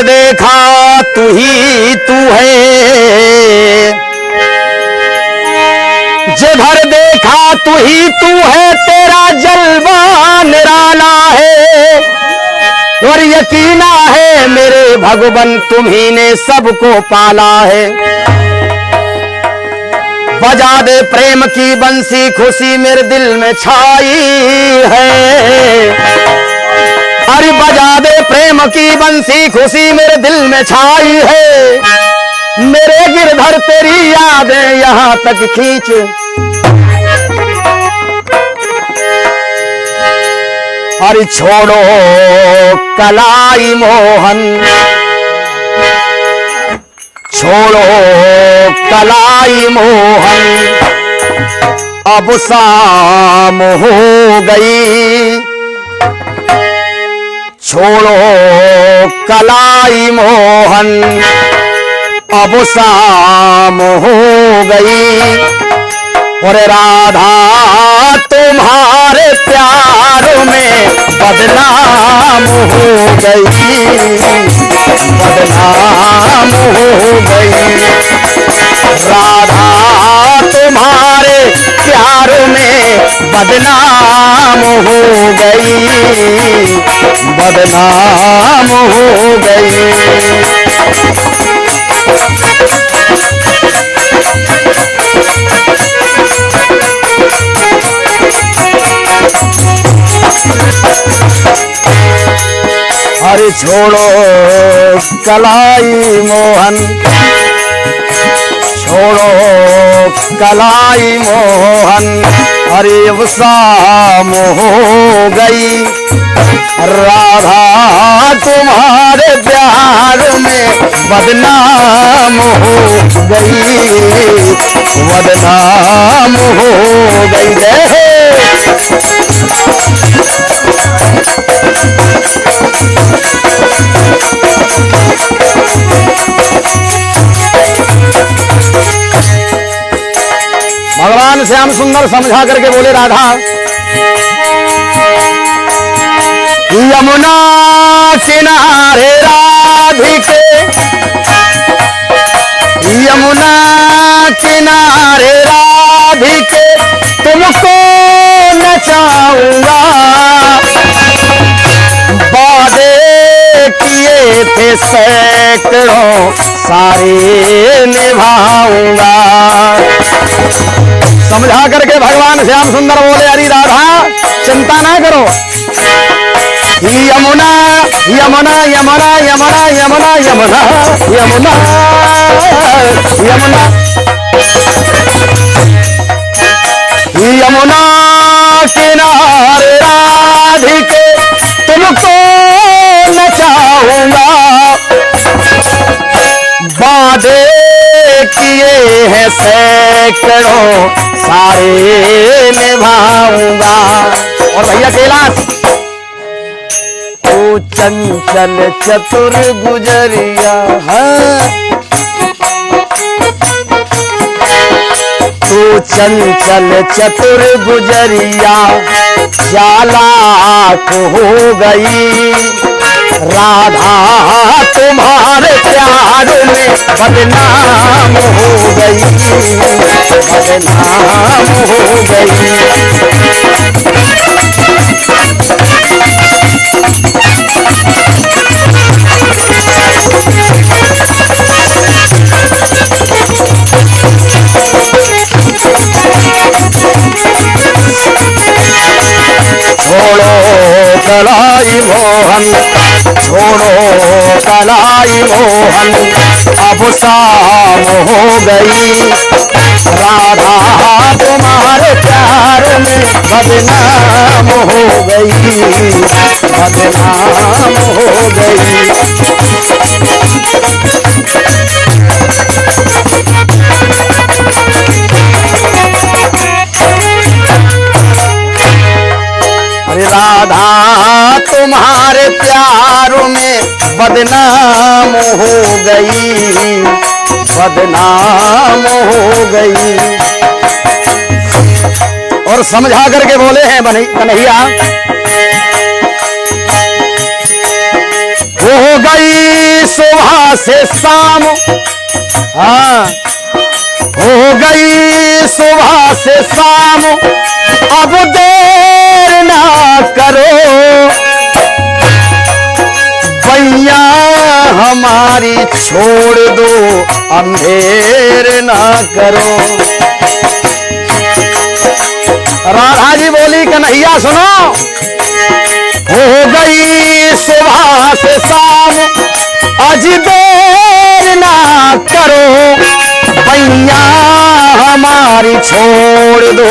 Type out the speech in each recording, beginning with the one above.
देखा तू ही तू है, जिधर देखा तू ही तू है, तेरा जलवा निराला है। और यकीना है मेरे भगवन तुम्ही ने सबको पाला है। बजा दे प्रेम की बंसी, खुशी मेरे दिल में छाई है। अरे बजा दे प्रेम की बंसी, खुशी मेरे दिल में छाई है। मेरे गिरधर तेरी यादें यहाँ तक खींच, अरे छोड़ो कलाई मोहन, छोड़ो कलाई मोहन, अब शाम हो गई। छोड़ो कलाई मोहन, अब शाम हो गई। और राधा तुम्हारे प्यार में बदनाम हो गई, बदनाम हो गई। राधा तुम्हारे प्यार में बदनाम हो गई, बदनाम हो गई। अरे छोड़ो कलाई मोहन, छोड़ो कलाई मोहन, अरे अब शाम हो गई। राधा तुम्हारे प्यार में बदनाम हो गई, बदनाम हो गई। भगवान श्याम सुंदर समझा करके बोले, राधा यमुना किनारे राधिके, यमुना किनारे राधिके, तुमको नचाऊंगा। वादे किए थे सैकड़ों, सारे निभाऊंगा। समझा करके भगवान श्याम सुंदर बोले, अरे राधा चिंता ना करो। यमुना यमुना यमुना यमुना यमुना यमुना यमुना यमुना यमुना किनारे राधिके, तुमको नचाऊंगा। वादे किए हैं सैकड़ों, सारे निभाऊंगा। और भैया कैलाश, तू चंचल चतुर गुजरिया है, तू चंचल चतुर गुजरिया, चालाक हो गई। राधा तुम्हारे प्यार में बदनाम हो गई, बदनाम हो गई। छोड़ो कलाई मोहन, छोड़ो कलाई मोहन, अब शाम हो गई। राधा तुम्हारे प्यार में बदनाम हो गई, बदनाम हो गई। अरे राधा तुम्हारे प्यार में बदनाम हो गई, बदनाम हो गई। और समझा करके बोले हैं कन्हैया, हो गई से शाम, हाँ हो गई सुबह से शाम, अब देर ना करो भैया हमारी छोड़ दो, अंधेर ना करो। राधा जी बोली कन्हैया सुनो, हो गई सुबह से शाम, आज देर ना करो भैया हमारी छोड़ दो,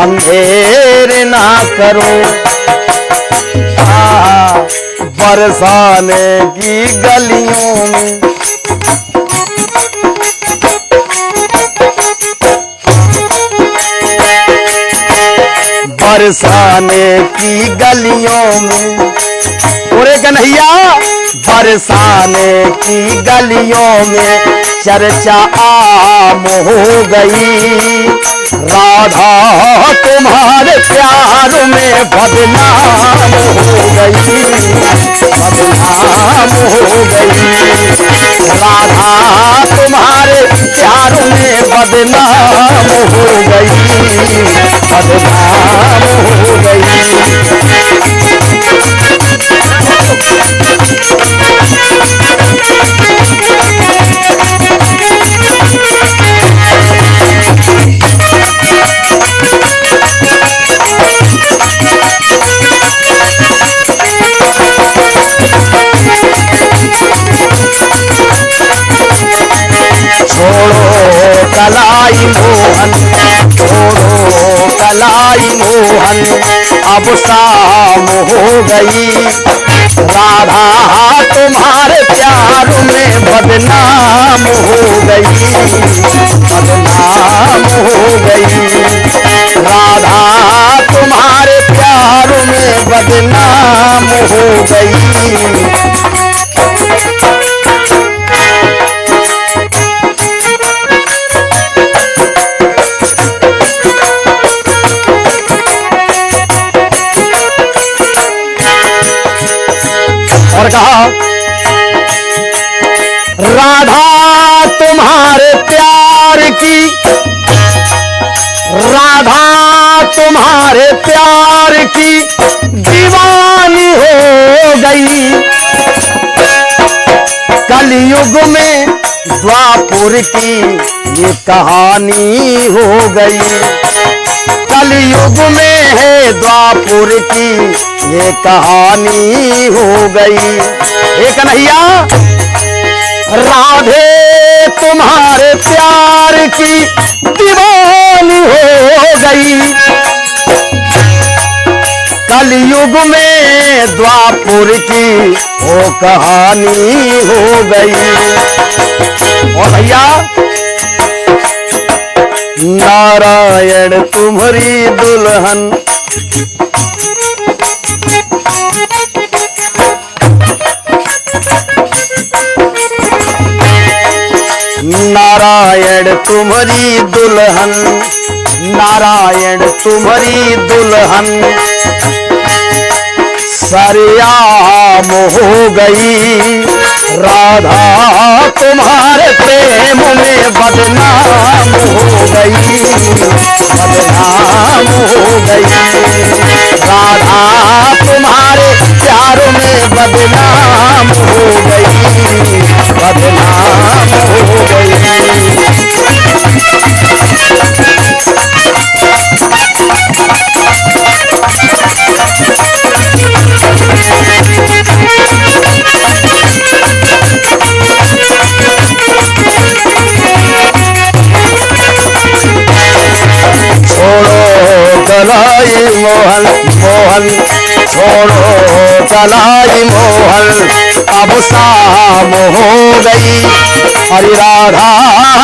अंधेर ना करो। बरसाने की गलियों में बरसाने की गलियों में, ओरे कन्हैया बरसाने की गलियों में चर्चा आम हो गई, राधा तुम्हारे प्यार में बदनाम हो गई, बदनाम हो गई। राधा तुम्हारे प्यार में बदनाम हो गई, बदनाम हो गई। छोड़ो कलाई मोहन, छोड़ो कलाई मोहन, अब शाम हो गई, राधा तुम्हारे प्यार में बदनाम हो गई, बदनाम हो गई। राधा तुम्हारे प्यार में बदनाम हो गई। और कहा राधा तुम्हारे प्यार की, राधा तुम्हारे प्यार की दीवानी हो गई, कलयुग में द्वापुर की ये कहानी हो गई, कलयुग में है द्वापुर की ये कहानी हो गई। हे कन्हैया राधे तुम्हारे प्यार की दीवानी हो गई, कलयुग में द्वापुर की वो कहानी हो गई। और भैया नारायण तुम्हारी दुल्हन, नारायण तुम्हारी दुल्हन, नारायण तुम्हारी दुल्हन सरेआम हो गई, राधा तुम्हारे प्रेम में बदनाम हो गई, बदनाम हो गई। राधा तुम्हारे प्यार में बदनाम हो गई, बदनाम हो गई। कलाई मोहन मोहन, छोड़ो कलाई मोहन, अब शाम हो गई, अरे राधा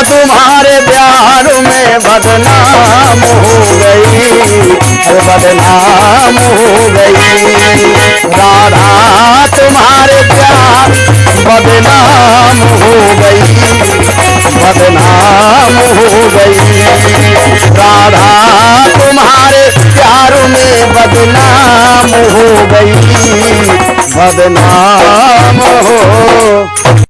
तुम्हारे प्यार में बदनाम हो गई, बदनाम हो गई। राधा तुम्हारे प्यार बदनाम हो गई, बदनाम हो गई। राधा तुम्हारे प्यार में बदनाम हो गई, बदनाम हो